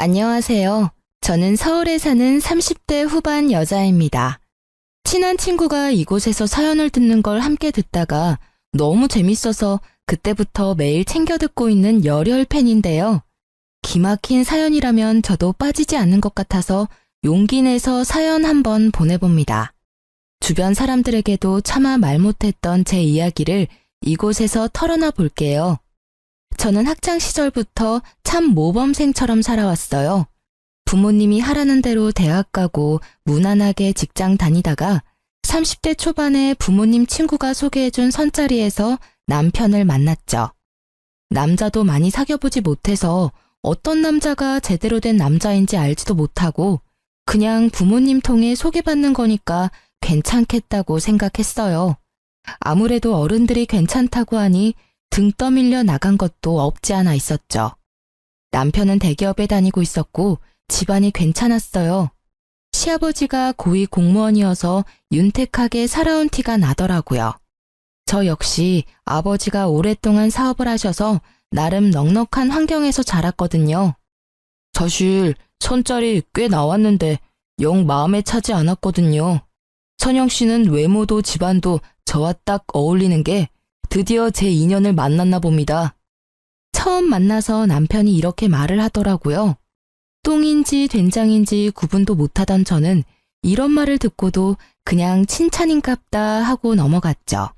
안녕하세요. 저는 서울에 사는 30대 후반 여자입니다. 친한 친구가 이곳에서 사연을 듣는 걸 함께 듣다가 너무 재밌어서 그때부터 매일 챙겨 듣고 있는 열혈 팬인데요. 기막힌 사연이라면 저도 빠지지 않는 것 같아서 용기 내서 사연 한번 보내봅니다. 주변 사람들에게도 차마 말 못했던 제 이야기를 이곳에서 털어놔 볼게요. 저는 학창 시절부터 참 모범생처럼 살아왔어요. 부모님이 하라는 대로 대학 가고 무난하게 직장 다니다가 30대 초반에 부모님 친구가 소개해준 선자리에서 남편을 만났죠. 남자도 많이 사귀어보지 못해서 어떤 남자가 제대로 된 남자인지 알지도 못하고 그냥 부모님 통해 소개받는 거니까 괜찮겠다고 생각했어요. 아무래도 어른들이 괜찮다고 하니 등 떠밀려 나간 것도 없지 않아 있었죠. 남편은 대기업에 다니고 있었고 집안이 괜찮았어요. 시아버지가 고위 공무원이어서 윤택하게 살아온 티가 나더라고요. 저 역시 아버지가 오랫동안 사업을 하셔서 나름 넉넉한 환경에서 자랐거든요. 사실 선짜리 꽤 나왔는데 영 마음에 차지 않았거든요. 선영 씨는 외모도 집안도 저와 딱 어울리는 게 드디어 제 인연을 만났나 봅니다. 처음 만나서 남편이 이렇게 말을 하더라고요. 똥인지 된장인지 구분도 못하던 저는 이런 말을 듣고도 그냥 칭찬인갑다 하고 넘어갔죠.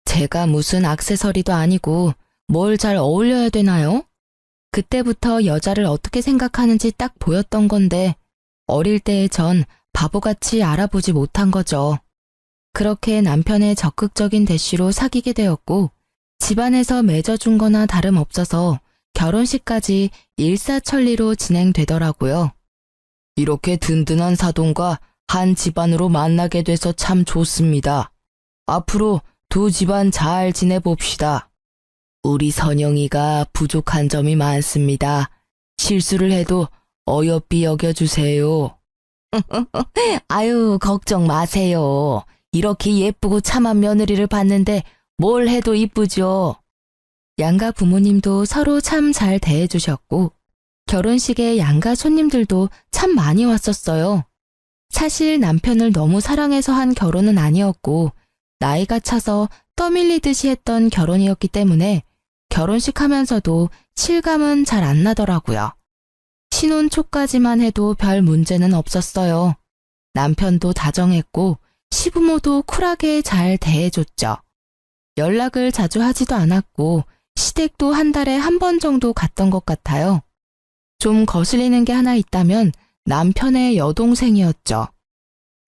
제가 무슨 액세서리도 아니고 뭘 잘 어울려야 되나요? 그때부터 여자를 어떻게 생각하는지 딱 보였던 건데 어릴 때의 전 바보같이 알아보지 못한 거죠. 그렇게 남편의 적극적인 대시로 사귀게 되었고 집안에서 맺어준 거나 다름없어서 결혼식까지 일사천리로 진행되더라고요. 이렇게 든든한 사돈과 한 집안으로 만나게 돼서 참 좋습니다. 앞으로 두 집안 잘 지내봅시다. 우리 선영이가 부족한 점이 많습니다. 실수를 해도 어여삐 여겨주세요. 아유, 걱정 마세요. 이렇게 예쁘고 참한 며느리를 봤는데 뭘 해도 이쁘죠. 양가 부모님도 서로 참 잘 대해주셨고 결혼식에 양가 손님들도 참 많이 왔었어요. 사실 남편을 너무 사랑해서 한 결혼은 아니었고 나이가 차서 떠밀리듯이 했던 결혼이었기 때문에 결혼식 하면서도 실감은 잘 안 나더라고요. 신혼 초까지만 해도 별 문제는 없었어요. 남편도 다정했고 시부모도 쿨하게 잘 대해줬죠. 연락을 자주 하지도 않았고 시댁도 한 달에 한 번 정도 갔던 것 같아요. 좀 거슬리는 게 하나 있다면 남편의 여동생이었죠.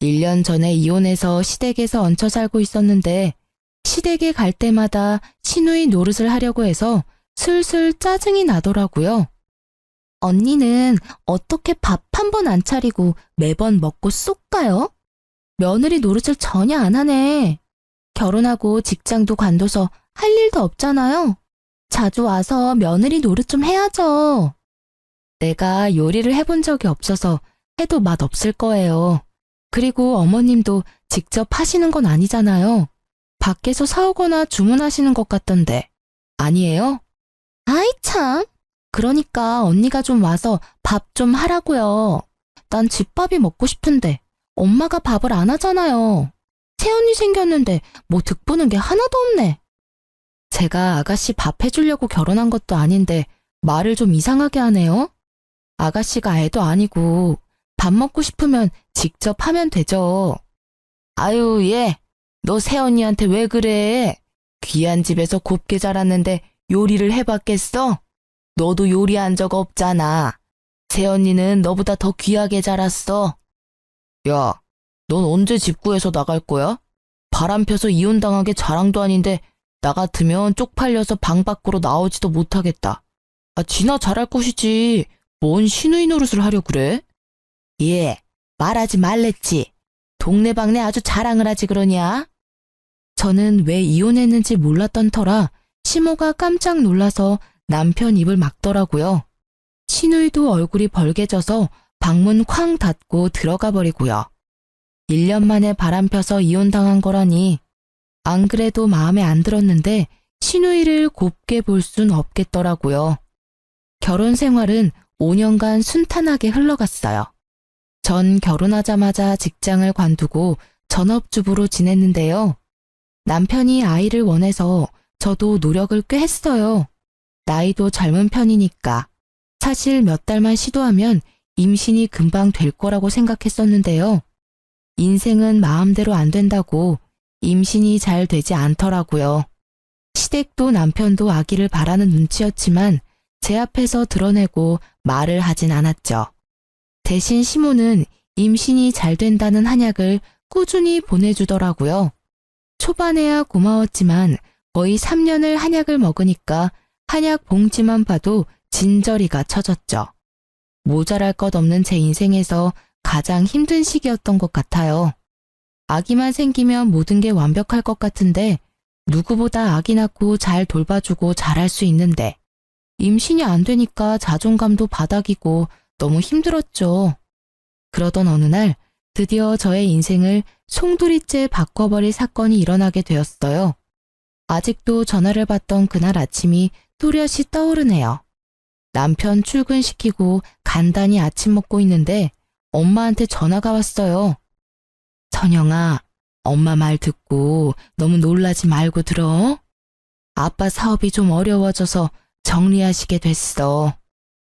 1년 전에 이혼해서 시댁에서 얹혀 살고 있었는데 시댁에 갈 때마다 시누이 노릇을 하려고 해서 슬슬 짜증이 나더라고요. 언니는 어떻게 밥 한 번 안 차리고 매번 먹고 쏙 가요? 며느리 노릇을 전혀 안 하네. 결혼하고 직장도 관둬서 할 일도 없잖아요. 자주 와서 며느리 노릇 좀 해야죠. 내가 요리를 해본 적이 없어서 해도 맛없을 거예요. 그리고 어머님도 직접 하시는 건 아니잖아요. 밖에서 사오거나 주문하시는 것 같던데. 아니에요? 아이 참. 그러니까 언니가 좀 와서 밥 좀 하라고요. 난 집밥이 먹고 싶은데 엄마가 밥을 안 하잖아요. 새언니 생겼는데 뭐 득보는 게 하나도 없네. 제가 아가씨 밥 해주려고 결혼한 것도 아닌데 말을 좀 이상하게 하네요. 아가씨가 애도 아니고 밥 먹고 싶으면 직접 하면 되죠. 아유, 얘, 너 새언니한테 왜 그래? 귀한 집에서 곱게 자랐는데 요리를 해봤겠어? 너도 요리한 적 없잖아. 새언니는 너보다 더 귀하게 자랐어. 야, 넌 언제 집 구해서 나갈 거야? 바람 펴서 이혼당하게 자랑도 아닌데 나 같으면 쪽팔려서 방 밖으로 나오지도 못하겠다. 지나 잘할 것이지. 뭔 시누이 노릇을 하려 그래? 예, 말하지 말랬지. 동네방네 아주 자랑을 하지 그러냐? 저는 왜 이혼했는지 몰랐던 터라 시모가 깜짝 놀라서 남편 입을 막더라고요. 시누이도 얼굴이 벌개져서 방문 쾅 닫고 들어가 버리고요. 1년 만에 바람 펴서 이혼당한 거라니. 안 그래도 마음에 안 들었는데 시누이를 곱게 볼 순 없겠더라고요. 결혼 생활은 5년간 순탄하게 흘러갔어요. 전 결혼하자마자 직장을 관두고 전업주부로 지냈는데요. 남편이 아이를 원해서 저도 노력을 꽤 했어요. 나이도 젊은 편이니까. 사실 몇 달만 시도하면 임신이 금방 될 거라고 생각했었는데요. 인생은 마음대로 안 된다고 임신이 잘 되지 않더라고요. 시댁도 남편도 아기를 바라는 눈치였지만 제 앞에서 드러내고 말을 하진 않았죠. 대신 시모는 임신이 잘 된다는 한약을 꾸준히 보내주더라고요. 초반에야 고마웠지만 거의 3년을 한약을 먹으니까 한약 봉지만 봐도 진저리가 쳐졌죠. 모자랄 것 없는 제 인생에서 가장 힘든 시기였던 것 같아요. 아기만 생기면 모든 게 완벽할 것 같은데 누구보다 아기 낳고 잘 돌봐주고 잘할 수 있는데 임신이 안 되니까 자존감도 바닥이고 너무 힘들었죠. 그러던 어느 날 드디어 저의 인생을 송두리째 바꿔버릴 사건이 일어나게 되었어요. 아직도 전화를 받던 그날 아침이 또렷이 떠오르네요. 남편 출근시키고 간단히 아침 먹고 있는데 엄마한테 전화가 왔어요. 선영아, 엄마 말 듣고 너무 놀라지 말고 들어. 아빠 사업이 좀 어려워져서 정리하시게 됐어.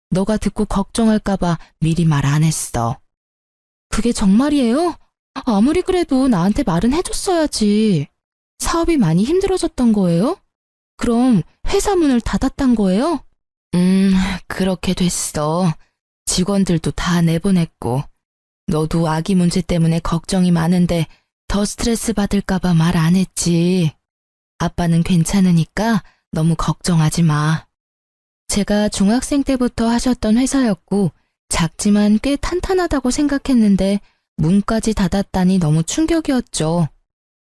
너가 듣고 걱정할까봐 미리 말 안 했어. 그게 정말이에요? 아무리 그래도 나한테 말은 해줬어야지. 사업이 많이 힘들어졌던 거예요? 그럼 회사 문을 닫았단 거예요? 그렇게 됐어. 직원들도 다 내보냈고. 너도 아기 문제 때문에 걱정이 많은데 더 스트레스 받을까봐 말 안 했지. 아빠는 괜찮으니까 너무 걱정하지 마. 제가 중학생 때부터 하셨던 회사였고 작지만 꽤 탄탄하다고 생각했는데 문까지 닫았다니 너무 충격이었죠.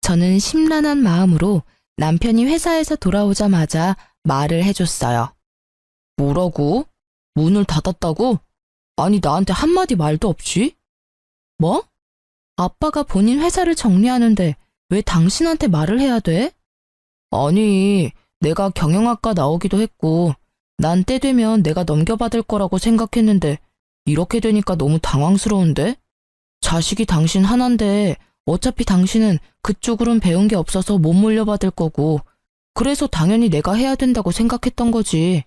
저는 심란한 마음으로 남편이 회사에서 돌아오자마자 말을 해줬어요. 뭐라고? 문을 닫았다고? 아니 나한테 한마디 말도 없이? 뭐? 아빠가 본인 회사를 정리하는데 왜 당신한테 말을 해야 돼? 아니, 내가 경영학과 나오기도 했고 난 때 되면 내가 넘겨받을 거라고 생각했는데 이렇게 되니까 너무 당황스러운데? 자식이 당신 하나인데 어차피 당신은 그쪽으론 배운 게 없어서 못 물려받을 거고 그래서 당연히 내가 해야 된다고 생각했던 거지.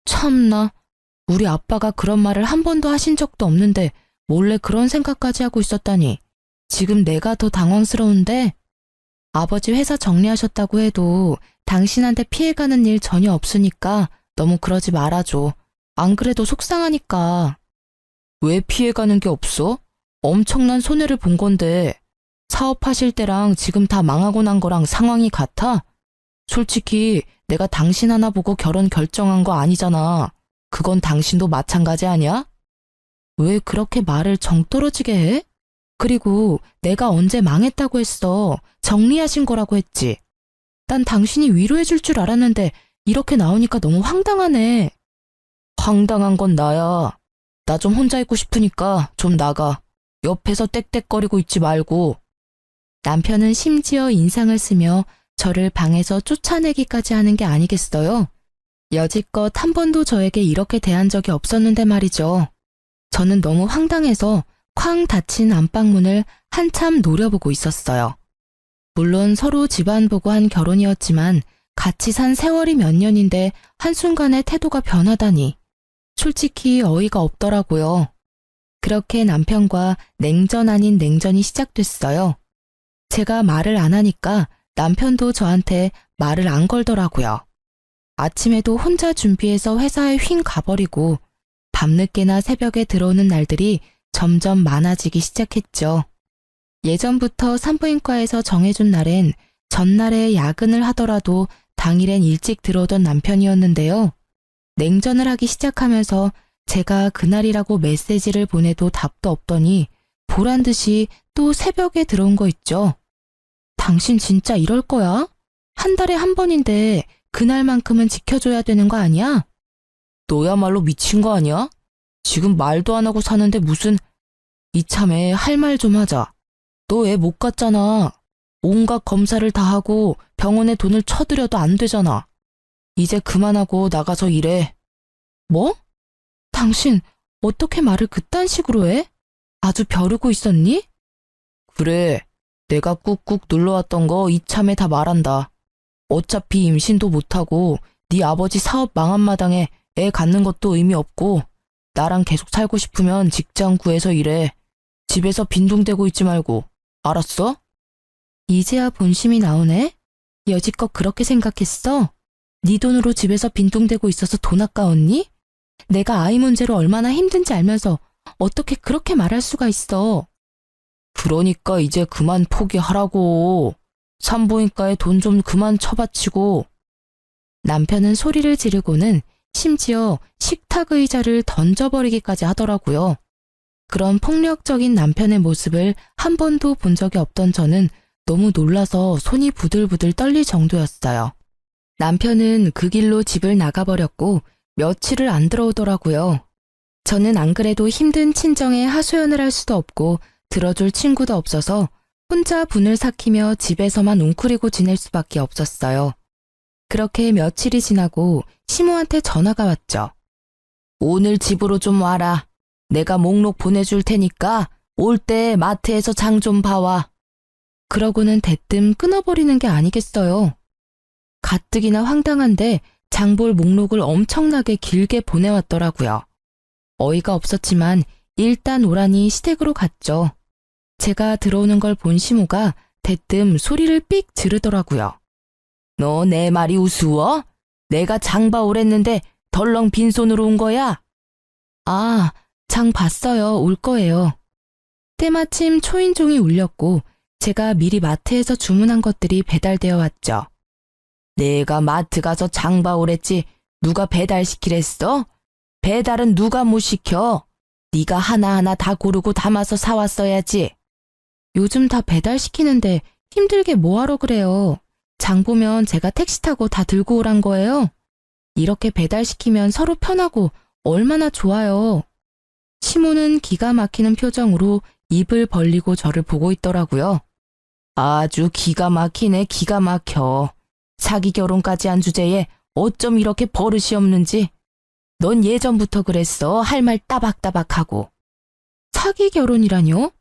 참나, 우리 아빠가 그런 말을 한 번도 하신 적도 없는데 몰래 그런 생각까지 하고 있었다니 지금 내가 더 당황스러운데 아버지 회사 정리하셨다고 해도 당신한테 피해가는 일 전혀 없으니까 너무 그러지 말아줘. 안 그래도 속상하니까. 왜 피해가는 게 없어? 엄청난 손해를 본 건데 사업하실 때랑 지금 다 망하고 난 거랑 상황이 같아? 솔직히 내가 당신 하나 보고 결혼 결정한 거 아니잖아. 그건 당신도 마찬가지 아니야? 왜 그렇게 말을 정 떨어지게 해? 그리고 내가 언제 망했다고 했어. 정리하신 거라고 했지. 난 당신이 위로해 줄 줄 알았는데 이렇게 나오니까 너무 황당하네. 황당한 건 나야. 나 좀 혼자 있고 싶으니까 좀 나가. 옆에서 떽떽거리고 있지 말고. 남편은 심지어 인상을 쓰며 저를 방에서 쫓아내기까지 하는 게 아니겠어요? 여지껏 한 번도 저에게 이렇게 대한 적이 없었는데 말이죠. 저는 너무 황당해서 쾅 닫힌 안방문을 한참 노려보고 있었어요. 물론 서로 집안 보고 한 결혼이었지만 같이 산 세월이 몇 년인데 한순간에 태도가 변하다니. 솔직히 어이가 없더라고요. 그렇게 남편과 냉전 아닌 냉전이 시작됐어요. 제가 말을 안 하니까 남편도 저한테 말을 안 걸더라고요. 아침에도 혼자 준비해서 회사에 휭 가버리고 밤늦게나 새벽에 들어오는 날들이 점점 많아지기 시작했죠. 예전부터 산부인과에서 정해준 날엔 전날에 야근을 하더라도 당일엔 일찍 들어오던 남편이었는데요. 냉전을 하기 시작하면서 제가 그날이라고 메시지를 보내도 답도 없더니 보란 듯이 또 새벽에 들어온 거 있죠. 당신 진짜 이럴 거야? 한 달에 한 번인데 그날만큼은 지켜줘야 되는 거 아니야? 너야말로 미친 거 아니야? 지금 말도 안 하고 사는데 무슨 이참에 할 말 좀 하자. 너 애 못 갔잖아. 온갖 검사를 다 하고 병원에 돈을 쳐들여도 안 되잖아. 이제 그만하고 나가서 일해. 뭐? 당신 어떻게 말을 그딴 식으로 해? 아주 벼르고 있었니? 그래, 내가 꾹꾹 눌러왔던 거 이참에 다 말한다. 어차피 임신도 못하고 네 아버지 사업 망한 마당에 애 갖는 것도 의미 없고 나랑 계속 살고 싶으면 직장 구해서 일해. 집에서 빈둥대고 있지 말고. 알았어? 이제야 본심이 나오네? 여지껏 그렇게 생각했어? 네 돈으로 집에서 빈둥대고 있어서 돈 아까웠니? 내가 아이 문제로 얼마나 힘든지 알면서 어떻게 그렇게 말할 수가 있어? 그러니까 이제 그만 포기하라고. 산부인과에 돈 좀 그만 처바치고. 남편은 소리를 지르고는 심지어 식탁 의자를 던져버리기까지 하더라고요. 그런 폭력적인 남편의 모습을 한 번도 본 적이 없던 저는 너무 놀라서 손이 부들부들 떨릴 정도였어요. 남편은 그 길로 집을 나가버렸고 며칠을 안 들어오더라고요. 저는 안 그래도 힘든 친정에 하소연을 할 수도 없고 들어줄 친구도 없어서 혼자 분을 삭히며 집에서만 웅크리고 지낼 수밖에 없었어요. 그렇게 며칠이 지나고 시모한테 전화가 왔죠. 오늘 집으로 좀 와라. 내가 목록 보내줄 테니까 올 때 마트에서 장 좀 봐와. 그러고는 대뜸 끊어버리는 게 아니겠어요. 가뜩이나 황당한데 장볼 목록을 엄청나게 길게 보내왔더라고요. 어이가 없었지만 일단 오라니 시댁으로 갔죠. 제가 들어오는 걸 본 시모가 대뜸 소리를 삑 지르더라고요. 너 내 말이 우스워? 내가 장 봐 오랬는데 덜렁 빈손으로 온 거야? 아, 장 봤어요. 올 거예요. 때마침 초인종이 울렸고 제가 미리 마트에서 주문한 것들이 배달되어 왔죠. 내가 마트 가서 장 봐 오랬지 누가 배달시키랬어? 배달은 누가 못 시켜? 네가 하나하나 다 고르고 담아서 사왔어야지. 요즘 다 배달시키는데 힘들게 뭐하러 그래요. 장 보면 제가 택시 타고 다 들고 오란 거예요. 이렇게 배달시키면 서로 편하고 얼마나 좋아요. 시모는 기가 막히는 표정으로 입을 벌리고 저를 보고 있더라고요. 아주 기가 막히네, 기가 막혀. 사기 결혼까지 한 주제에 어쩜 이렇게 버릇이 없는지. 넌 예전부터 그랬어. 할 말 따박따박하고. 사기 결혼이라뇨?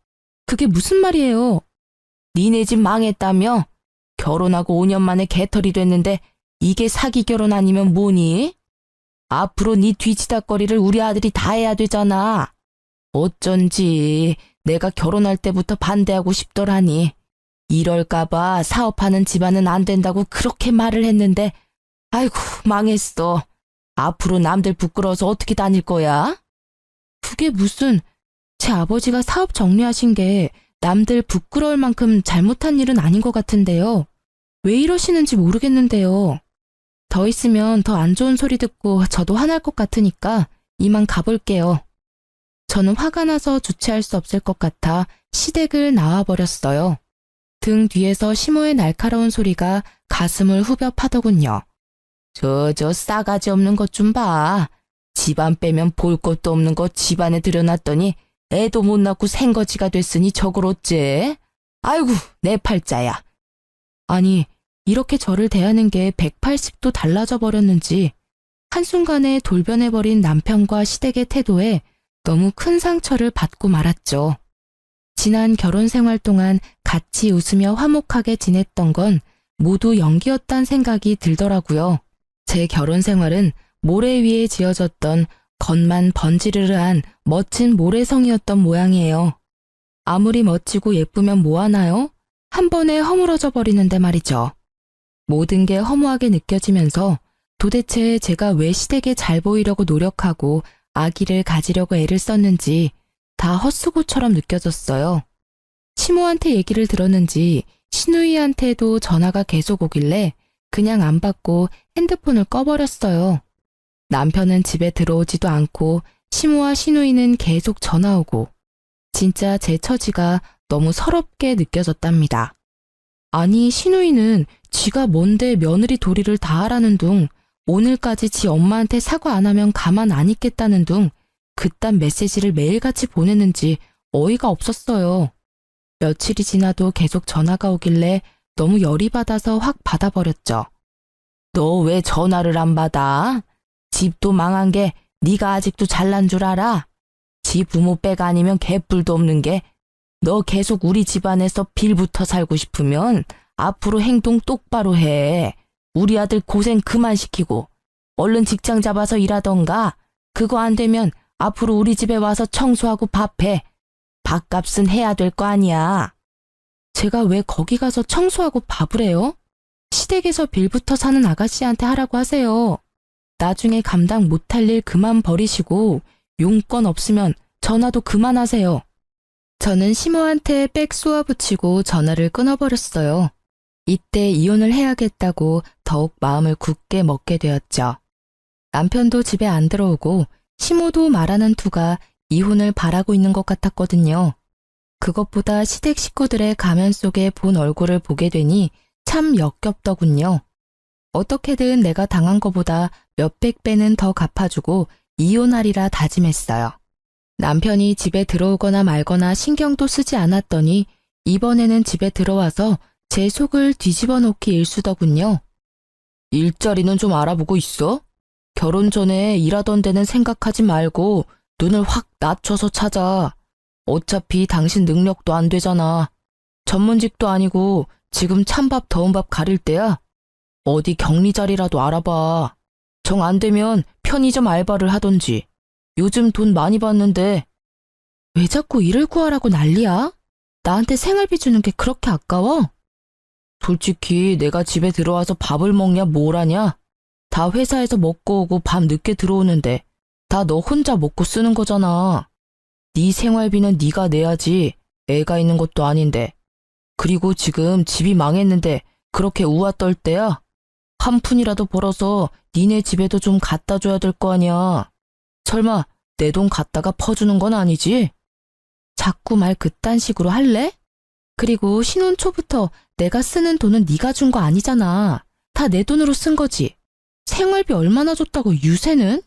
그게 무슨 말이에요? 니네 집 망했다며? 결혼하고 5년 만에 개털이 됐는데 이게 사기 결혼 아니면 뭐니? 앞으로 네 뒤치다거리를 우리 아들이 다 해야 되잖아. 어쩐지 내가 결혼할 때부터 반대하고 싶더라니. 이럴까봐 사업하는 집안은 안 된다고 그렇게 말을 했는데 아이고 망했어. 앞으로 남들 부끄러워서 어떻게 다닐 거야? 그게 무슨, 제 아버지가 사업 정리하신 게 남들 부끄러울 만큼 잘못한 일은 아닌 것 같은데요. 왜 이러시는지 모르겠는데요. 더 있으면 더 안 좋은 소리 듣고 저도 화날 것 같으니까 이만 가볼게요. 저는 화가 나서 주체할 수 없을 것 같아 시댁을 나와버렸어요. 등 뒤에서 시모의 날카로운 소리가 가슴을 후벼 파더군요. 저 싸가지 없는 것 좀 봐. 집안 빼면 볼 것도 없는 거 집안에 들여놨더니 애도 못 낳고 생거지가 됐으니 저걸 어째? 아이고 내 팔자야. 아니 이렇게 저를 대하는 게 180도 달라져 버렸는지 한순간에 돌변해버린 남편과 시댁의 태도에 너무 큰 상처를 받고 말았죠. 지난 결혼 생활 동안 같이 웃으며 화목하게 지냈던 건 모두 연기였단 생각이 들더라고요. 제 결혼 생활은 모래 위에 지어졌던 겉만 번지르르한 멋진 모래성이었던 모양이에요. 아무리 멋지고 예쁘면 뭐하나요? 한 번에 허물어져 버리는데 말이죠. 모든 게 허무하게 느껴지면서 도대체 제가 왜 시댁에 잘 보이려고 노력하고 아기를 가지려고 애를 썼는지 다 헛수고처럼 느껴졌어요. 시모한테 얘기를 들었는지 시누이한테도 전화가 계속 오길래 그냥 안 받고 핸드폰을 꺼버렸어요. 남편은 집에 들어오지도 않고 시모와 시누이는 계속 전화 오고 진짜 제 처지가 너무 서럽게 느껴졌답니다. 아니 시누이는 지가 뭔데 며느리 도리를 다 하라는 둥 오늘까지 지 엄마한테 사과 안 하면 가만 안 있겠다는 둥 그딴 메시지를 매일같이 보냈는지 어이가 없었어요. 며칠이 지나도 계속 전화가 오길래 너무 열이 받아서 확 받아버렸죠. 너 왜 전화를 안 받아? 집도 망한 게 네가 아직도 잘난 줄 알아? 지 부모 백 아니면 개뿔도 없는 게 너 계속 우리 집안에서 빌붙어 살고 싶으면 앞으로 행동 똑바로 해. 우리 아들 고생 그만 시키고 얼른 직장 잡아서 일하던가. 그거 안 되면 앞으로 우리 집에 와서 청소하고 밥해. 밥값은 해야 될 거 아니야. 제가 왜 거기 가서 청소하고 밥을 해요? 시댁에서 빌붙어 사는 아가씨한테 하라고 하세요. 나중에 감당 못할 일 그만 버리시고 용건 없으면 전화도 그만하세요. 저는 시모한테 빽 쏘아붙이고 전화를 끊어버렸어요. 이때 이혼을 해야겠다고 더욱 마음을 굳게 먹게 되었죠. 남편도 집에 안 들어오고 시모도 말하는 투가 이혼을 바라고 있는 것 같았거든요. 그것보다 시댁 식구들의 가면 속에 본 얼굴을 보게 되니 참 역겹더군요. 어떻게든 내가 당한 것보다 몇백 배는 더 갚아주고 이혼하리라 다짐했어요. 남편이 집에 들어오거나 말거나 신경도 쓰지 않았더니 이번에는 집에 들어와서 제 속을 뒤집어 놓기 일쑤더군요. 일자리는 좀 알아보고 있어? 결혼 전에 일하던 데는 생각하지 말고 눈을 확 낮춰서 찾아. 어차피 당신 능력도 안 되잖아. 전문직도 아니고 지금 찬밥 더운 밥 가릴 때야. 어디 격리 자리라도 알아봐. 정 안 되면 편의점 알바를 하던지. 요즘 돈 많이 받는데. 왜 자꾸 일을 구하라고 난리야? 나한테 생활비 주는 게 그렇게 아까워? 솔직히 내가 집에 들어와서 밥을 먹냐 뭘 하냐? 다 회사에서 먹고 오고 밤 늦게 들어오는데 다 너 혼자 먹고 쓰는 거잖아. 네 생활비는 네가 내야지. 애가 있는 것도 아닌데. 그리고 지금 집이 망했는데 그렇게 우아 떨 때야? 한 푼이라도 벌어서 니네 집에도 좀 갖다 줘야 될 거 아니야. 설마 내 돈 갖다가 퍼주는 건 아니지? 자꾸 말 그딴 식으로 할래? 그리고 신혼 초부터 내가 쓰는 돈은 네가 준 거 아니잖아. 다 내 돈으로 쓴 거지. 생활비 얼마나 줬다고 유세는?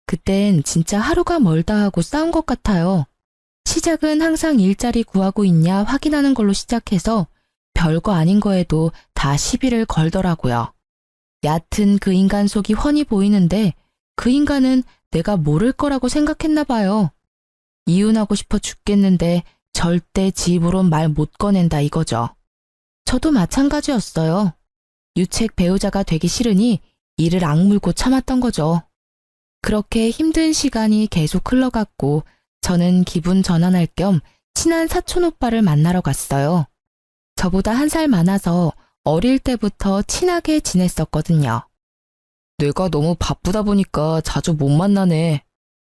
그땐 진짜 하루가 멀다 하고 싸운 것 같아요. 시작은 항상 일자리 구하고 있냐 확인하는 걸로 시작해서 별거 아닌 거에도 다 시비를 걸더라고요. 얕은 그 인간 속이 훤히 보이는데 그 인간은 내가 모를 거라고 생각했나 봐요. 이혼하고 싶어 죽겠는데 절대 지 입으론 말 못 꺼낸다 이거죠. 저도 마찬가지였어요. 유책 배우자가 되기 싫으니 이를 악물고 참았던 거죠. 그렇게 힘든 시간이 계속 흘러갔고 저는 기분 전환할 겸 친한 사촌 오빠를 만나러 갔어요. 저보다 한 살 많아서 어릴 때부터 친하게 지냈었거든요. 내가 너무 바쁘다 보니까 자주 못 만나네.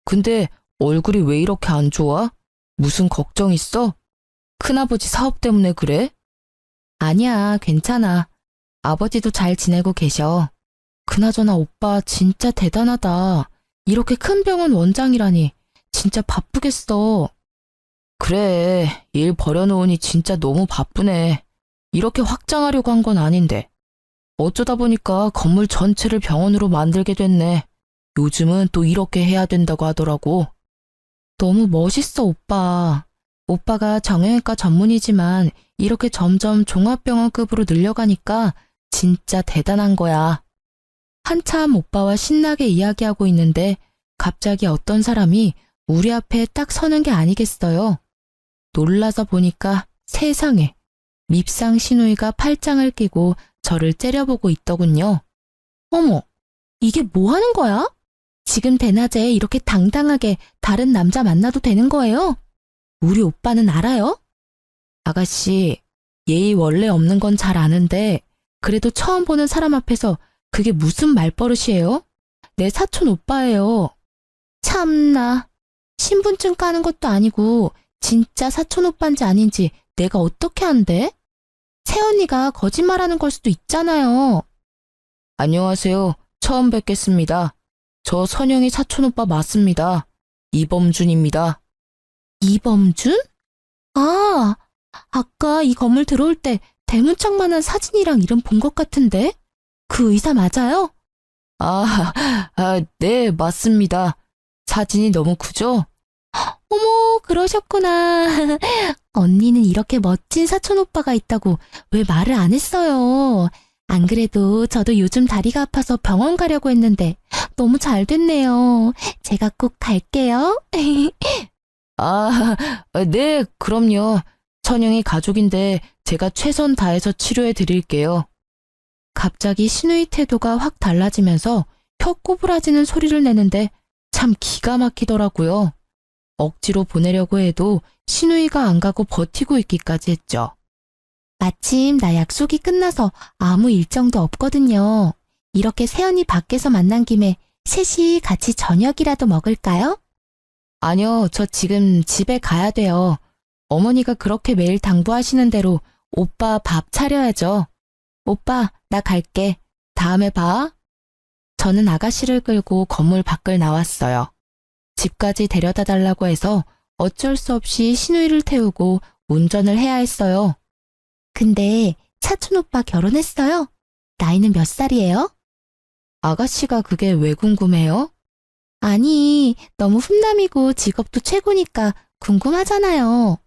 근데 얼굴이 왜 이렇게 안 좋아? 무슨 걱정 있어? 큰아버지 사업 때문에 그래? 아니야, 괜찮아. 아버지도 잘 지내고 계셔. 그나저나 오빠 진짜 대단하다. 이렇게 큰 병원 원장이라니 진짜 바쁘겠어. 그래, 일 버려놓으니 진짜 너무 바쁘네. 이렇게 확장하려고 한 건 아닌데. 어쩌다 보니까 건물 전체를 병원으로 만들게 됐네. 요즘은 또 이렇게 해야 된다고 하더라고. 너무 멋있어, 오빠. 오빠가 정형외과 전문이지만 이렇게 점점 종합병원급으로 늘려가니까 진짜 대단한 거야. 한참 오빠와 신나게 이야기하고 있는데 갑자기 어떤 사람이 우리 앞에 딱 서는 게 아니겠어요. 놀라서 보니까 세상에 밉상 시누이가 팔짱을 끼고 저를 째려보고 있더군요. 어머, 이게 뭐 하는 거야? 지금 대낮에 이렇게 당당하게 다른 남자 만나도 되는 거예요? 우리 오빠는 알아요? 아가씨, 예의 원래 없는 건 잘 아는데 그래도 처음 보는 사람 앞에서 그게 무슨 말버릇이에요? 내 사촌 오빠예요. 참나, 신분증 까는 것도 아니고 진짜 사촌 오빠인지 아닌지 내가 어떻게 안대? 새언니가 거짓말하는 걸 수도 있잖아요. 안녕하세요. 처음 뵙겠습니다. 저 선영이 사촌 오빠 맞습니다. 이범준입니다. 이범준? 아, 아까 이 건물 들어올 때 대문짝만한 사진이랑 이름 본 것 같은데? 그 의사 맞아요? 네, 맞습니다. 사진이 너무 크죠? 어머, 그러셨구나. 언니는 이렇게 멋진 사촌 오빠가 있다고 왜 말을 안 했어요? 안 그래도 저도 요즘 다리가 아파서 병원 가려고 했는데 너무 잘 됐네요. 제가 꼭 갈게요. 아, 네, 그럼요. 천영이 가족인데 제가 최선 다해서 치료해 드릴게요. 갑자기 신우이 태도가 확 달라지면서 혀 꼬부라지는 소리를 내는데 참 기가 막히더라고요. 억지로 보내려고 해도 신우이가 안 가고 버티고 있기까지 했죠. 마침 나 약속이 끝나서 아무 일정도 없거든요. 이렇게 세연이 밖에서 만난 김에 셋이 같이 저녁이라도 먹을까요? 아니요, 저 지금 집에 가야 돼요. 어머니가 그렇게 매일 당부하시는 대로 오빠 밥 차려야죠. 오빠, 나 갈게. 다음에 봐. 저는 아가씨를 끌고 건물 밖을 나왔어요. 집까지 데려다 달라고 해서 어쩔 수 없이 신우이를 태우고 운전을 해야 했어요. 근데 차춘 오빠 결혼했어요? 나이는 몇 살이에요? 아가씨가 그게 왜 궁금해요? 아니, 너무 훈남이고 직업도 최고니까 궁금하잖아요.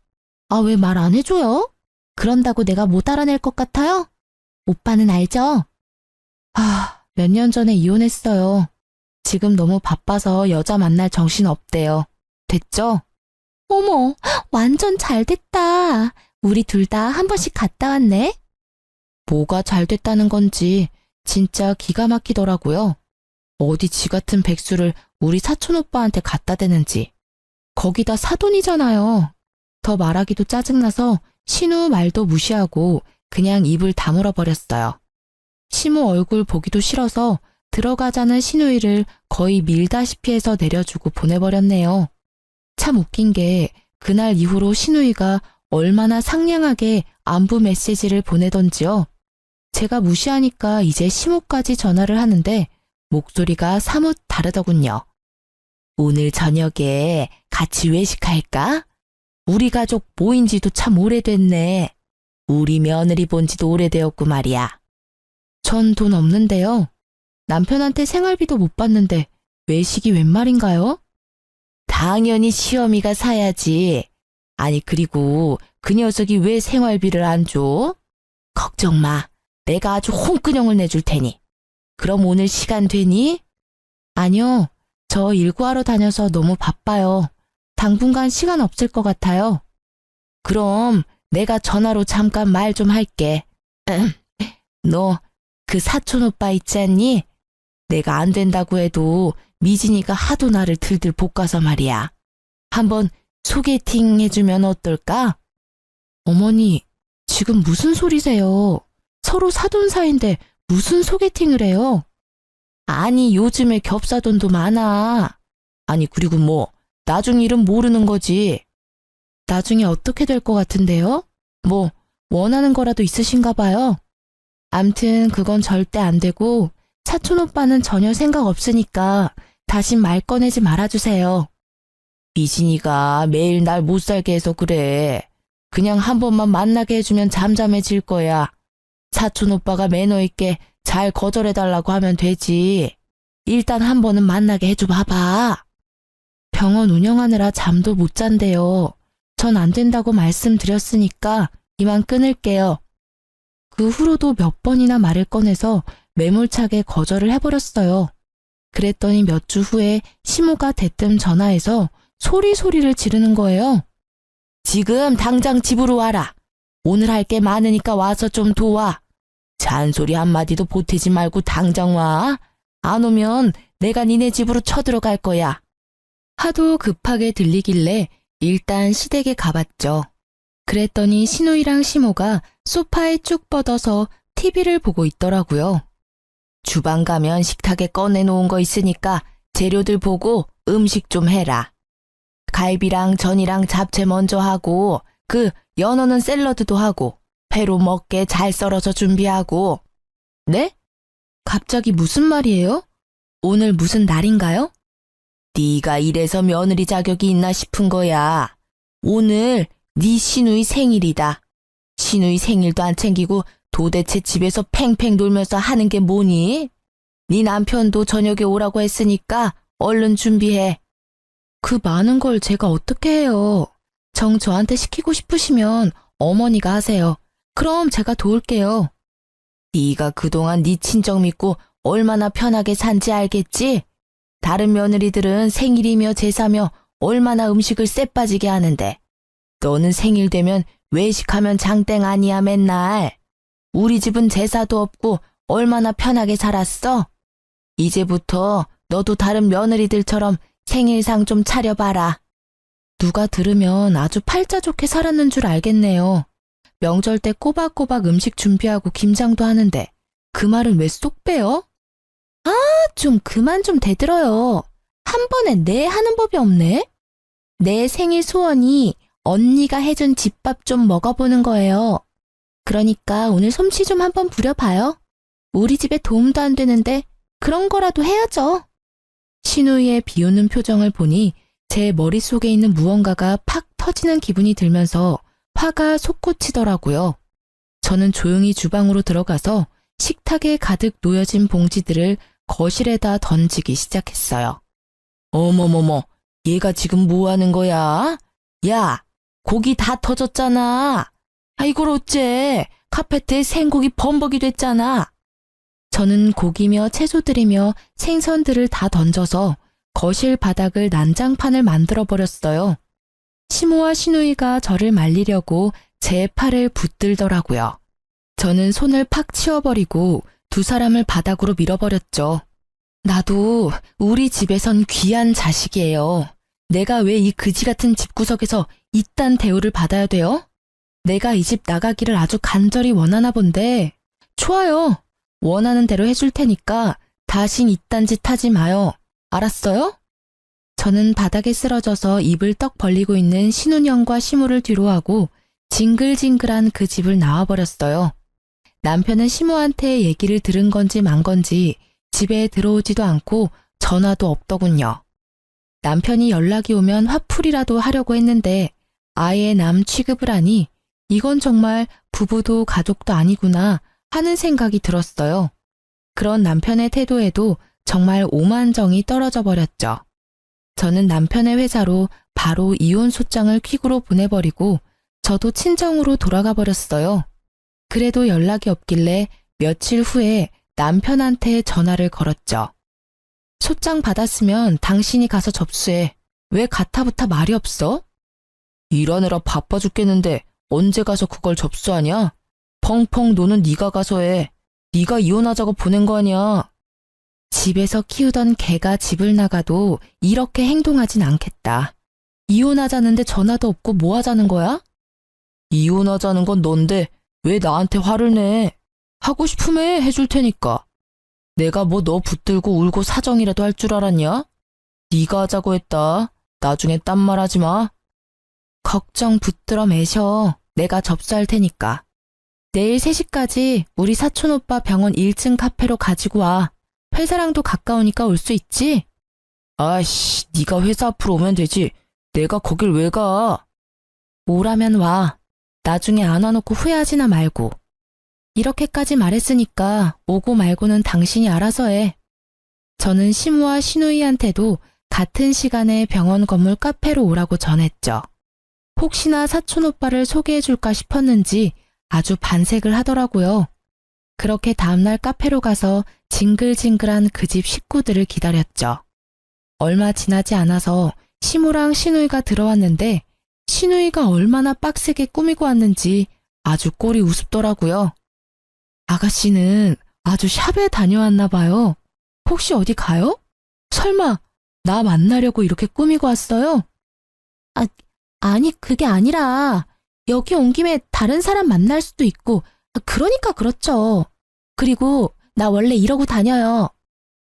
아, 왜 말 안 해줘요? 그런다고 내가 못 알아낼 것 같아요? 오빠는 알죠? 몇 년 전에 이혼했어요. 지금 너무 바빠서 여자 만날 정신 없대요. 됐죠? 어머, 완전 잘 됐다. 우리 둘 다 한 번씩 갔다 왔네. 뭐가 잘 됐다는 건지 진짜 기가 막히더라고요. 어디 지 같은 백수를 우리 사촌 오빠한테 갖다 대는지. 거기다 사돈이잖아요. 더 말하기도 짜증나서 신우 말도 무시하고 그냥 입을 다물어 버렸어요. 시모 얼굴 보기도 싫어서 들어가자는 신우이를 거의 밀다시피 해서 내려주고 보내버렸네요. 참 웃긴 게 그날 이후로 신우이가 얼마나 상냥하게 안부 메시지를 보내던지요. 제가 무시하니까 이제 시모까지 전화를 하는데 목소리가 사뭇 다르더군요. 오늘 저녁에 같이 외식할까? 우리 가족 모인 지도 참 오래됐네. 우리 며느리 본 지도 오래되었고 말이야. 전 돈 없는데요. 남편한테 생활비도 못 받는데 외식이 웬 말인가요? 당연히 시어미가 사야지. 아니 그리고 그 녀석이 왜 생활비를 안 줘? 걱정 마. 내가 아주 홍근형을 내줄 테니. 그럼 오늘 시간 되니? 아니요. 저 일구하러 다녀서 너무 바빠요. 당분간 시간 없을 것 같아요. 그럼 내가 전화로 잠깐 말 좀 할게. 너 그 사촌 오빠 있지 않니? 내가 안 된다고 해도 미진이가 하도 나를 들들 볶아서 말이야. 한번 소개팅 해주면 어떨까? 어머니, 지금 무슨 소리세요? 서로 사돈 사이인데 무슨 소개팅을 해요? 아니, 요즘에 겹사돈도 많아. 아니, 그리고 뭐, 나중 일은 모르는 거지. 나중에 어떻게 될 것 같은데요? 뭐, 원하는 거라도 있으신가 봐요. 암튼 그건 절대 안 되고, 사촌 오빠는 전혀 생각 없으니까 다신 말 꺼내지 말아주세요. 미진이가 매일 날 못 살게 해서 그래. 그냥 한 번만 만나게 해주면 잠잠해질 거야. 사촌 오빠가 매너 있게 잘 거절해달라고 하면 되지. 일단 한 번은 만나게 해줘 봐봐. 병원 운영하느라 잠도 못 잔대요. 전 안 된다고 말씀드렸으니까 이만 끊을게요. 그 후로도 몇 번이나 말을 꺼내서 매몰차게 거절을 해버렸어요. 그랬더니 몇 주 후에 시모가 대뜸 전화해서 소리를 지르는 거예요. 지금 당장 집으로 와라. 오늘 할 게 많으니까 와서 좀 도와. 잔소리 한마디도 보태지 말고 당장 와. 안 오면 내가 니네 집으로 쳐들어갈 거야. 하도 급하게 들리길래 일단 시댁에 가봤죠. 그랬더니 신우이랑 시모가 소파에 쭉 뻗어서 TV를 보고 있더라고요. 주방 가면 식탁에 꺼내놓은 거 있으니까 재료들 보고 음식 좀 해라. 갈비랑 전이랑 잡채 먼저 하고 그 연어는 샐러드도 하고 회로 먹게 잘 썰어서 준비하고. 네? 갑자기 무슨 말이에요? 오늘 무슨 날인가요? 네가 이래서 며느리 자격이 있나 싶은 거야. 오늘 네 시누이 생일이다. 시누이 생일도 안 챙기고 도대체 집에서 팽팽 돌면서 하는 게 뭐니? 네 남편도 저녁에 오라고 했으니까 얼른 준비해. 그 많은 걸 제가 어떻게 해요? 정 저한테 시키고 싶으시면 어머니가 하세요. 그럼 제가 도울게요. 네가 그동안 네 친정 믿고 얼마나 편하게 산지 알겠지? 다른 며느리들은 생일이며 제사며 얼마나 음식을 쎄빠지게 하는데 너는 생일 되면 외식하면 장땡 아니야 맨날. 우리 집은 제사도 없고 얼마나 편하게 살았어? 이제부터 너도 다른 며느리들처럼 생일상 좀 차려봐라. 누가 들으면 아주 팔자 좋게 살았는 줄 알겠네요. 명절 때 꼬박꼬박 음식 준비하고 김장도 하는데 그 말은 왜 쏙 빼요? 아, 좀 그만 좀 대들어요. 한 번에 네 하는 법이 없네. 내 생일 소원이 언니가 해준 집밥 좀 먹어보는 거예요. 그러니까 오늘 솜씨 좀 한번 부려봐요. 우리 집에 도움도 안 되는데 그런 거라도 해야죠. 신우이의 비웃는 표정을 보니 제 머릿속에 있는 무언가가 팍 터지는 기분이 들면서 화가 솟구치더라고요. 저는 조용히 주방으로 들어가서 식탁에 가득 놓여진 봉지들을 거실에다 던지기 시작했어요. 어머머머, 얘가 지금 뭐 하는 거야? 야, 고기 다 터졌잖아. 아, 이걸 어째? 카페트에 생고기 범벅이 됐잖아. 저는 고기며 채소들이며 생선들을 다 던져서 거실 바닥을 난장판을 만들어버렸어요. 시모와 시누이가 저를 말리려고 제 팔을 붙들더라고요. 저는 손을 팍 치워버리고 두 사람을 바닥으로 밀어버렸죠. 나도 우리 집에선 귀한 자식이에요. 내가 왜 이 그지 같은 집구석에서 이딴 대우를 받아야 돼요? 내가 이 집 나가기를 아주 간절히 원하나 본데. 좋아요. 원하는 대로 해줄 테니까 다신 이딴 짓 하지 마요. 알았어요? 저는 바닥에 쓰러져서 입을 떡 벌리고 있는 신운영과 시모를 뒤로하고 징글징글한 그 집을 나와버렸어요. 남편은 시모한테 얘기를 들은 건지 만 건지 집에 들어오지도 않고 전화도 없더군요. 남편이 연락이 오면 화풀이라도 하려고 했는데 아예 남 취급을 하니 이건 정말 부부도 가족도 아니구나 하는 생각이 들었어요. 그런 남편의 태도에도 정말 오만정이 떨어져 버렸죠. 저는 남편의 회사로 바로 이혼 소장을 퀵으로 보내버리고 저도 친정으로 돌아가 버렸어요. 그래도 연락이 없길래 며칠 후에 남편한테 전화를 걸었죠. 소장 받았으면 당신이 가서 접수해. 왜 가타부타 말이 없어? 일하느라 바빠 죽겠는데 언제 가서 그걸 접수하냐? 펑펑 노는 네가 가서 해. 네가 이혼하자고 보낸 거 아니야. 집에서 키우던 개가 집을 나가도 이렇게 행동하진 않겠다. 이혼하자는데 전화도 없고 뭐 하자는 거야? 이혼하자는 건 넌데 왜 나한테 화를 내? 하고 싶으면 해줄 테니까. 내가 뭐 너 붙들고 울고 사정이라도 할 줄 알았냐? 네가 하자고 했다. 나중에 딴 말 하지 마. 걱정 붙들어 매셔. 내가 접수할 테니까. 내일 3시까지 우리 사촌오빠 병원 1층 카페로 가지고 와. 회사랑도 가까우니까 올 수 있지? 아이씨, 네가 회사 앞으로 오면 되지. 내가 거길 왜 가? 오라면 와. 나중에 안 와놓고 후회하지나 말고. 이렇게까지 말했으니까 오고 말고는 당신이 알아서 해. 저는 시무와 시누이한테도 같은 시간에 병원 건물 카페로 오라고 전했죠. 혹시나 사촌오빠를 소개해줄까 싶었는지 아주 반색을 하더라고요. 그렇게 다음날 카페로 가서 징글징글한 그 집 식구들을 기다렸죠. 얼마 지나지 않아서 시모랑 시누이가 들어왔는데 시누이가 얼마나 빡세게 꾸미고 왔는지 아주 꼴이 우습더라고요. 아가씨는 아주 샵에 다녀왔나 봐요. 혹시 어디 가요? 설마 나 만나려고 이렇게 꾸미고 왔어요? 아니 그게 아니라 여기 온 김에 다른 사람 만날 수도 있고 그러니까 그렇죠. 그리고 나 원래 이러고 다녀요.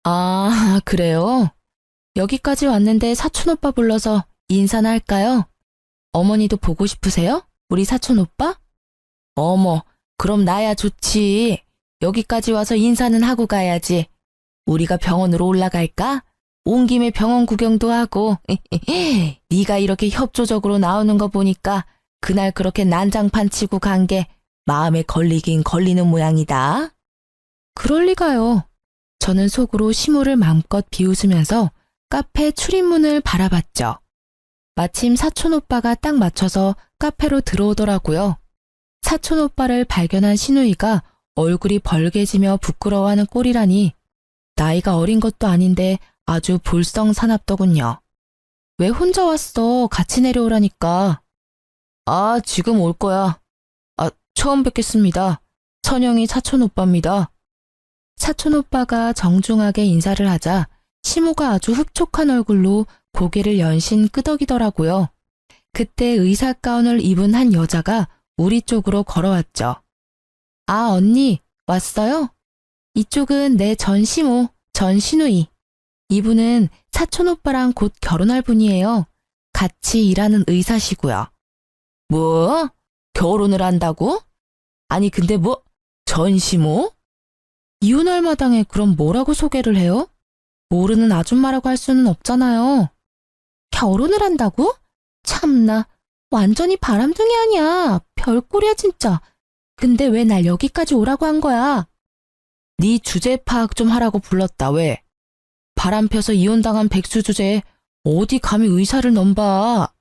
아, 그래요? 여기까지 왔는데 사촌오빠 불러서 인사나 할까요? 어머니도 보고 싶으세요? 우리 사촌오빠? 어머, 그럼 나야 좋지. 여기까지 와서 인사는 하고 가야지. 우리가 병원으로 올라갈까? 온 김에 병원 구경도 하고. 네가 이렇게 협조적으로 나오는 거 보니까 그날 그렇게 난장판 치고 간 게 마음에 걸리긴 걸리는 모양이다. 그럴 리가요. 저는 속으로 시모를 마음껏 비웃으면서 카페 출입문을 바라봤죠. 마침 사촌오빠가 딱 맞춰서 카페로 들어오더라고요. 사촌오빠를 발견한 시누이가 얼굴이 벌개지며 부끄러워하는 꼴이라니 나이가 어린 것도 아닌데 아주 볼썽사납더군요. 왜 혼자 왔어? 같이 내려오라니까. 아, 지금 올 거야. 아, 처음 뵙겠습니다. 천영이 사촌 오빠입니다. 사촌 오빠가 정중하게 인사를 하자 시모가 아주 흡족한 얼굴로 고개를 연신 끄덕이더라고요. 그때 의사 가운을 입은 한 여자가 우리 쪽으로 걸어왔죠. 아, 언니, 왔어요? 이쪽은 내 전시모, 전신우이. 이분은 사촌 오빠랑 곧 결혼할 분이에요. 같이 일하는 의사시고요. 뭐? 결혼을 한다고? 아니, 근데 뭐, 전시모? 이혼할 마당에 그럼 뭐라고 소개를 해요? 모르는 아줌마라고 할 수는 없잖아요. 결혼을 한다고? 참나, 완전히 바람둥이 아니야. 별꼴이야 진짜. 근데 왜 날 여기까지 오라고 한 거야? 네 주제 파악 좀 하라고 불렀다. 왜? 바람 펴서 이혼당한 백수 주제에 어디 감히 의사를 넘봐.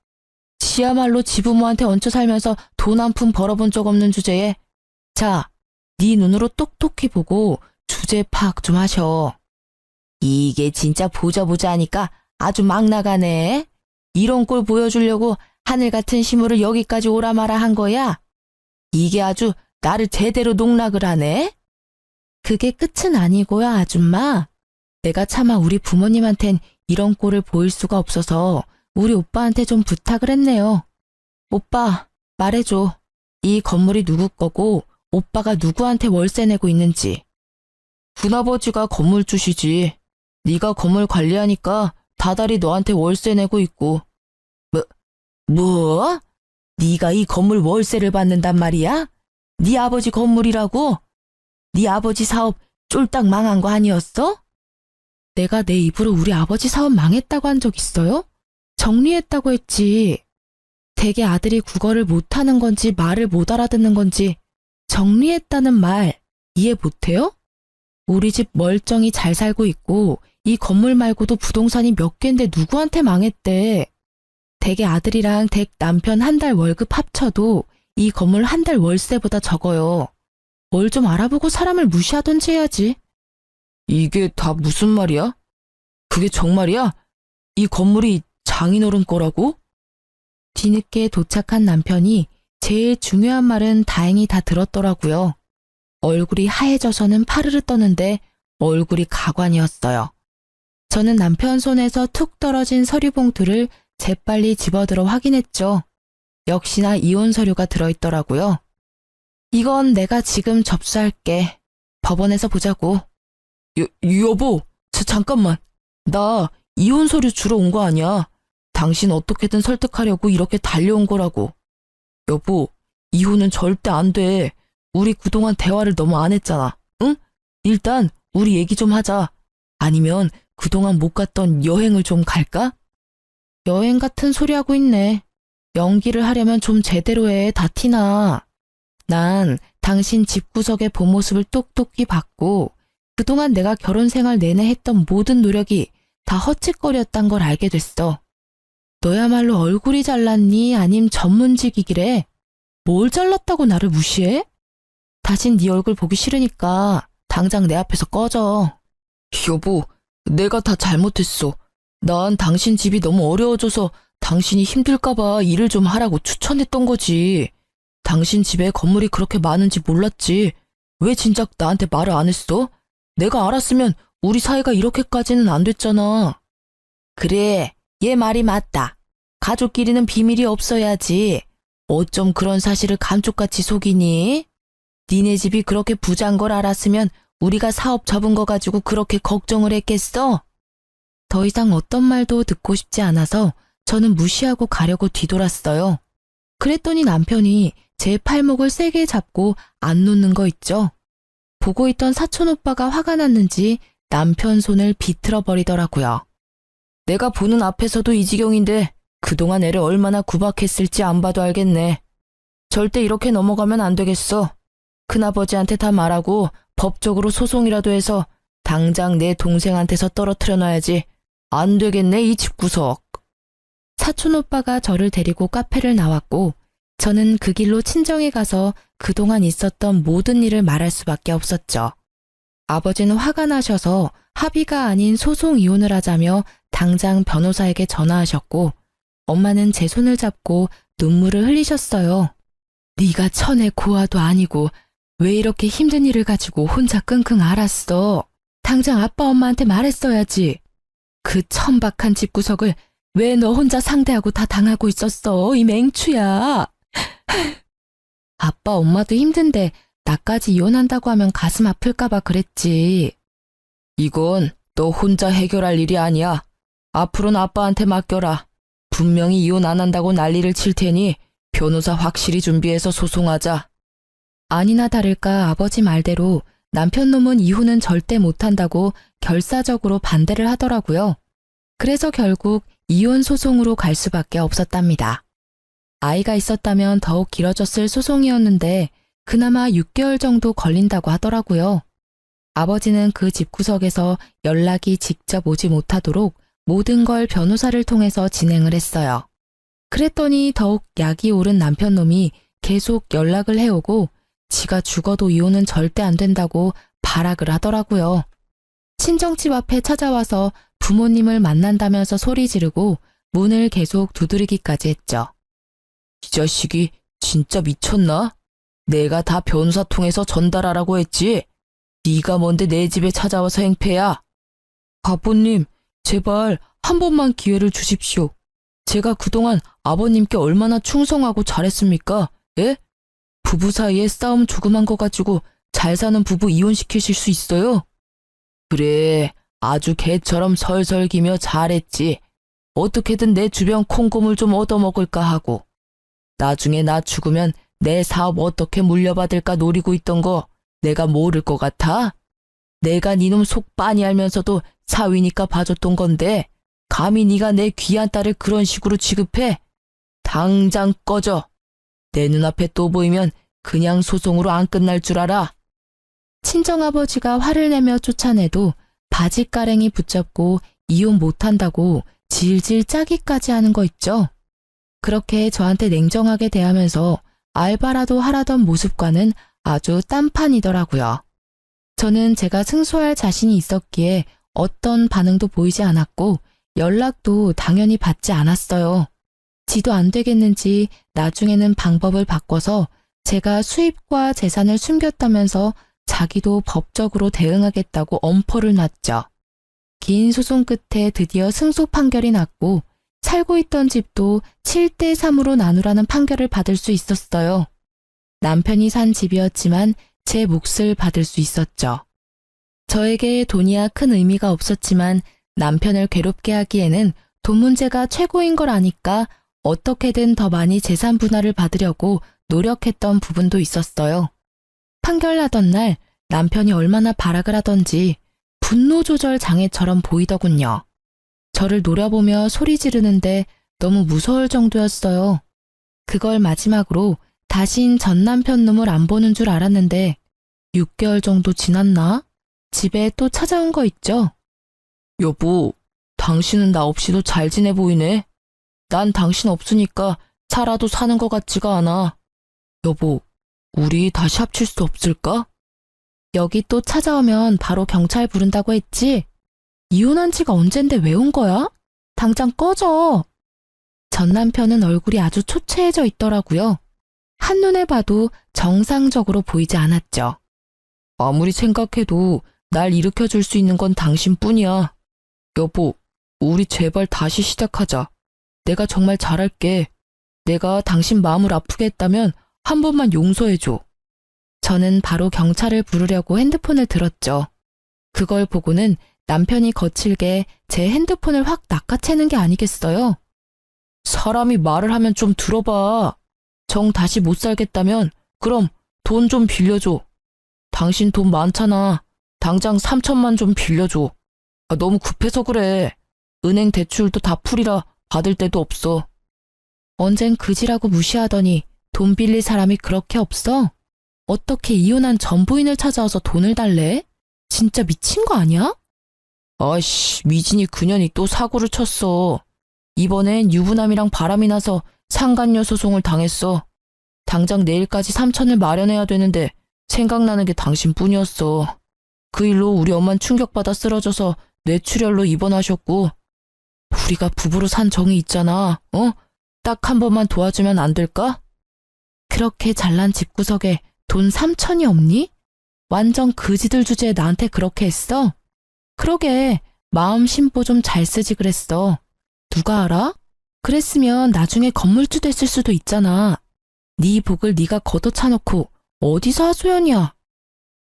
지야말로 지부모한테 얹혀 살면서 돈 한 푼 벌어본 적 없는 주제에 자, 네 눈으로 똑똑히 보고 주제 파악 좀 하셔. 이게 진짜 보자 하니까 아주 막 나가네. 이런 꼴 보여주려고 하늘 같은 시무를 여기까지 오라 마라 한 거야? 이게 아주 나를 제대로 농락을 하네? 그게 끝은 아니고요, 아줌마. 내가 차마 우리 부모님한텐 이런 꼴을 보일 수가 없어서 우리 오빠한테 좀 부탁을 했네요. 오빠, 말해줘. 이 건물이 누구 거고 오빠가 누구한테 월세 내고 있는지. 군아버지가 건물주시지. 네가 건물 관리하니까 다달이 너한테 월세 내고 있고. 뭐? 네가 이 건물 월세를 받는단 말이야? 네 아버지 건물이라고? 네 아버지 사업 쫄딱 망한 거 아니었어? 내가 내 입으로 우리 아버지 사업 망했다고 한 적 있어요? 정리했다고 했지. 대개 아들이 국어를 못하는 건지 말을 못 알아듣는 건지 정리했다는 말 이해 못해요? 우리 집 멀쩡히 잘 살고 있고 이 건물 말고도 부동산이 몇 갠데 누구한테 망했대. 대개 아들이랑 댁 남편 한 달 월급 합쳐도 이 건물 한 달 월세보다 적어요. 뭘 좀 알아보고 사람을 무시하던지 해야지. 이게 다 무슨 말이야? 그게 정말이야? 이 건물이 장인어른 거라고? 뒤늦게 도착한 남편이 제일 중요한 말은 다행히 다 들었더라고요. 얼굴이 하얘져서는 파르르 떠는데 얼굴이 가관이었어요. 저는 남편 손에서 툭 떨어진 서류 봉투를 재빨리 집어들어 확인했죠. 역시나 이혼 서류가 들어있더라고요. 이건 내가 지금 접수할게. 법원에서 보자고. 여보, 잠깐만. 나 이혼 서류 주러 온 거 아니야. 당신 어떻게든 설득하려고 이렇게 달려온 거라고. 여보, 이혼은 절대 안 돼. 우리 그동안 대화를 너무 안 했잖아. 응? 일단 우리 얘기 좀 하자. 아니면 그동안 못 갔던 여행을 좀 갈까? 여행 같은 소리 하고 있네. 연기를 하려면 좀 제대로 해. 다 티나. 난 당신 집구석의 본 모습을 똑똑히 봤고 그동안 내가 결혼 생활 내내 했던 모든 노력이 다 헛짓거리였단 걸 알게 됐어. 너야말로 얼굴이 잘났니? 아님 전문직이기래? 뭘 잘났다고 나를 무시해? 다신 네 얼굴 보기 싫으니까 당장 내 앞에서 꺼져. 여보, 내가 다 잘못했어. 난 당신 집이 너무 어려워져서 당신이 힘들까봐 일을 좀 하라고 추천했던 거지. 당신 집에 건물이 그렇게 많은지 몰랐지. 왜 진작 나한테 말을 안 했어? 내가 알았으면 우리 사이가 이렇게까지는 안 됐잖아. 그래, 얘 말이 맞다. 가족끼리는 비밀이 없어야지. 어쩜 그런 사실을 감쪽같이 속이니? 니네 집이 그렇게 부자인 걸 알았으면 우리가 사업 접은 거 가지고 그렇게 걱정을 했겠어? 더 이상 어떤 말도 듣고 싶지 않아서 저는 무시하고 가려고 뒤돌았어요. 그랬더니 남편이 제 팔목을 세게 잡고 안 놓는 거 있죠? 보고 있던 사촌 오빠가 화가 났는지 남편 손을 비틀어 버리더라고요. 내가 보는 앞에서도 이 지경인데 그동안 애를 얼마나 구박했을지 안 봐도 알겠네. 절대 이렇게 넘어가면 안 되겠어. 큰아버지한테 다 말하고 법적으로 소송이라도 해서 당장 내 동생한테서 떨어뜨려 놔야지. 안 되겠네, 이 집구석. 사촌 오빠가 저를 데리고 카페를 나왔고 저는 그 길로 친정에 가서 그동안 있었던 모든 일을 말할 수밖에 없었죠. 아버지는 화가 나셔서 합의가 아닌 소송 이혼을 하자며 당장 변호사에게 전화하셨고, 엄마는 제 손을 잡고 눈물을 흘리셨어요. 네가 천의 고아도 아니고 왜 이렇게 힘든 일을 가지고 혼자 끙끙 앓았어? 당장 아빠 엄마한테 말했어야지. 그 천박한 집구석을 왜 너 혼자 상대하고 다 당하고 있었어, 이 맹추야. 아빠 엄마도 힘든데 나까지 이혼한다고 하면 가슴 아플까봐 그랬지. 이건 너 혼자 해결할 일이 아니야. 앞으로는 아빠한테 맡겨라. 분명히 이혼 안 한다고 난리를 칠 테니 변호사 확실히 준비해서 소송하자. 아니나 다를까 아버지 말대로 남편 놈은 이혼은 절대 못한다고 결사적으로 반대를 하더라고요. 그래서 결국 이혼 소송으로 갈 수밖에 없었답니다. 아이가 있었다면 더욱 길어졌을 소송이었는데 그나마 6개월 정도 걸린다고 하더라고요. 아버지는 그 집구석에서 연락이 직접 오지 못하도록 모든 걸 변호사를 통해서 진행을 했어요. 그랬더니 더욱 약이 오른 남편 놈이 계속 연락을 해오고 지가 죽어도 이혼은 절대 안 된다고 발악을 하더라고요. 친정집 앞에 찾아와서 부모님을 만난다면서 소리 지르고 문을 계속 두드리기까지 했죠. 이 자식이 진짜 미쳤나? 내가 다 변호사 통해서 전달하라고 했지. 네가 뭔데 내 집에 찾아와서 행패야. 아버님, 제발 한 번만 기회를 주십시오. 제가 그동안 아버님께 얼마나 충성하고 잘했습니까? 예? 부부 사이에 싸움 조그만 거 가지고 잘 사는 부부 이혼시키실 수 있어요? 그래, 아주 개처럼 설설기며 잘했지. 어떻게든 내 주변 콩고물 좀 얻어먹을까 하고. 나중에 나 죽으면 내 사업 어떻게 물려받을까 노리고 있던 거 내가 모를 것 같아? 내가 니놈 속 빤히 알면서도 사위니까 봐줬던 건데 감히 네가 내 귀한 딸을 그런 식으로 취급해? 당장 꺼져. 내 눈앞에 또 보이면 그냥 소송으로 안 끝날 줄 알아. 친정아버지가 화를 내며 쫓아내도 바짓가랭이 붙잡고 이혼 못한다고 질질 짜기까지 하는 거 있죠. 그렇게 저한테 냉정하게 대하면서 알바라도 하라던 모습과는 아주 딴판이더라고요. 저는 제가 승소할 자신이 있었기에 어떤 반응도 보이지 않았고 연락도 당연히 받지 않았어요. 지도 안 되겠는지 나중에는 방법을 바꿔서 제가 수입과 재산을 숨겼다면서 자기도 법적으로 대응하겠다고 엄포를 놨죠. 긴 소송 끝에 드디어 승소 판결이 났고 살고 있던 집도 7대 3으로 나누라는 판결을 받을 수 있었어요. 남편이 산 집이었지만 제 몫을 받을 수 있었죠. 저에게 돈이야 큰 의미가 없었지만 남편을 괴롭게 하기에는 돈 문제가 최고인 걸 아니까 어떻게든 더 많이 재산 분할을 받으려고 노력했던 부분도 있었어요. 판결 나던 날 남편이 얼마나 발악을 하던지 분노 조절 장애처럼 보이더군요. 저를 노려보며 소리 지르는데 너무 무서울 정도였어요. 그걸 마지막으로 다신 전 남편 놈을 안 보는 줄 알았는데 6개월 정도 지났나? 집에 또 찾아온 거 있죠? 여보, 당신은 나 없이도 잘 지내 보이네. 난 당신 없으니까 살아도 사는 것 같지가 않아. 여보, 우리 다시 합칠 수 없을까? 여기 또 찾아오면 바로 경찰 부른다고 했지? 이혼한 지가 언젠데 왜 온 거야? 당장 꺼져. 전 남편은 얼굴이 아주 초췌해져 있더라고요. 한눈에 봐도 정상적으로 보이지 않았죠. 아무리 생각해도 날 일으켜줄 수 있는 건 당신뿐이야. 여보, 우리 제발 다시 시작하자. 내가 정말 잘할게. 내가 당신 마음을 아프게 했다면 한 번만 용서해줘. 저는 바로 경찰을 부르려고 핸드폰을 들었죠. 그걸 보고는 남편이 거칠게 제 핸드폰을 확 낚아채는 게 아니겠어요? 사람이 말을 하면 좀 들어봐. 정 다시 못 살겠다면 그럼 돈 좀 빌려줘. 당신 돈 많잖아. 당장 3천만 좀 빌려줘. 너무 급해서 그래. 은행 대출도 다 풀이라 받을 데도 없어. 언젠 그지라고 무시하더니 돈 빌릴 사람이 그렇게 없어? 어떻게 이혼한 전 부인을 찾아와서 돈을 달래? 진짜 미친 거 아니야? 아이씨, 미진이 그년이 또 사고를 쳤어. 이번엔 유부남이랑 바람이 나서 상간녀 소송을 당했어. 당장 내일까지 3천을 마련해야 되는데 생각나는 게 당신뿐이었어. 그 일로 우리 엄만 충격받아 쓰러져서 뇌출혈로 입원하셨고 우리가 부부로 산 정이 있잖아. 딱 한 번만 도와주면 안 될까? 그렇게 잘난 집구석에 돈 3천이 없니? 완전 그지들 주제에 나한테 그렇게 했어? 그러게, 마음 심보 좀 잘 쓰지 그랬어. 누가 알아? 그랬으면 나중에 건물주 됐을 수도 있잖아. 네 복을 네가 걷어차놓고 어디서 하소연이야.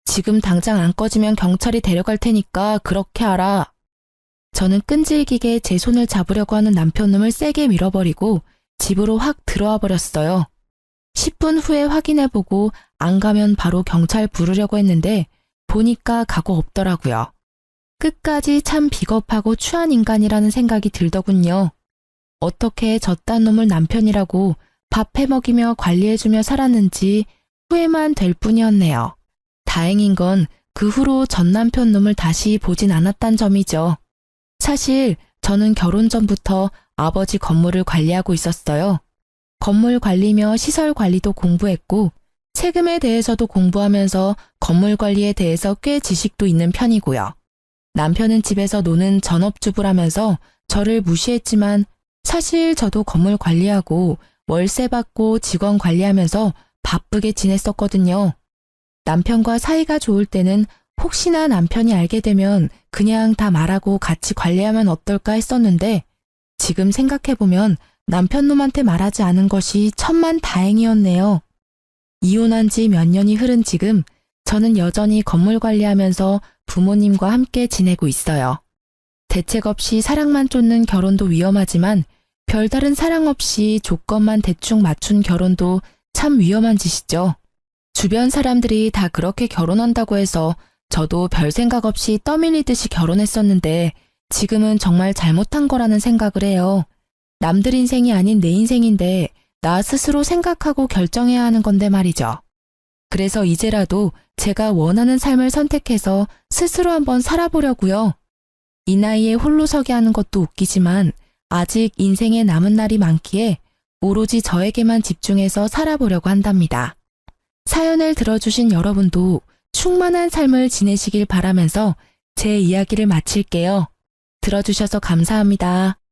지금 당장 안 꺼지면 경찰이 데려갈 테니까 그렇게 알아. 저는 끈질기게 제 손을 잡으려고 하는 남편놈을 세게 밀어버리고 집으로 확 들어와 버렸어요. 10분 후에 확인해보고 안 가면 바로 경찰 부르려고 했는데 보니까 각오 없더라고요. 끝까지 참 비겁하고 추한 인간이라는 생각이 들더군요. 어떻게 저딴 놈을 남편이라고 밥 해먹이며 관리해주며 살았는지 후회만 될 뿐이었네요. 다행인 건 그 후로 전 남편 놈을 다시 보진 않았단 점이죠. 사실 저는 결혼 전부터 아버지 건물을 관리하고 있었어요. 건물 관리며 시설 관리도 공부했고 세금에 대해서도 공부하면서 건물 관리에 대해서 꽤 지식도 있는 편이고요. 남편은 집에서 노는 전업주부라면서 저를 무시했지만 사실 저도 건물 관리하고 월세 받고 직원 관리하면서 바쁘게 지냈었거든요. 남편과 사이가 좋을 때는 혹시나 남편이 알게 되면 그냥 다 말하고 같이 관리하면 어떨까 했었는데 지금 생각해보면 남편 놈한테 말하지 않은 것이 천만 다행이었네요. 이혼한 지 몇 년이 흐른 지금 저는 여전히 건물 관리하면서 부모님과 함께 지내고 있어요. 대책 없이 사랑만 쫓는 결혼도 위험하지만 별다른 사랑 없이 조건만 대충 맞춘 결혼도 참 위험한 짓이죠. 주변 사람들이 다 그렇게 결혼한다고 해서 저도 별 생각 없이 떠밀리듯이 결혼했었는데 지금은 정말 잘못한 거라는 생각을 해요. 남들 인생이 아닌 내 인생인데 나 스스로 생각하고 결정해야 하는 건데 말이죠. 그래서 이제라도 제가 원하는 삶을 선택해서 스스로 한번 살아보려고요. 이 나이에 홀로서기 하는 것도 웃기지만 아직 인생에 남은 날이 많기에 오로지 저에게만 집중해서 살아보려고 한답니다. 사연을 들어주신 여러분도 충만한 삶을 지내시길 바라면서 제 이야기를 마칠게요. 들어주셔서 감사합니다.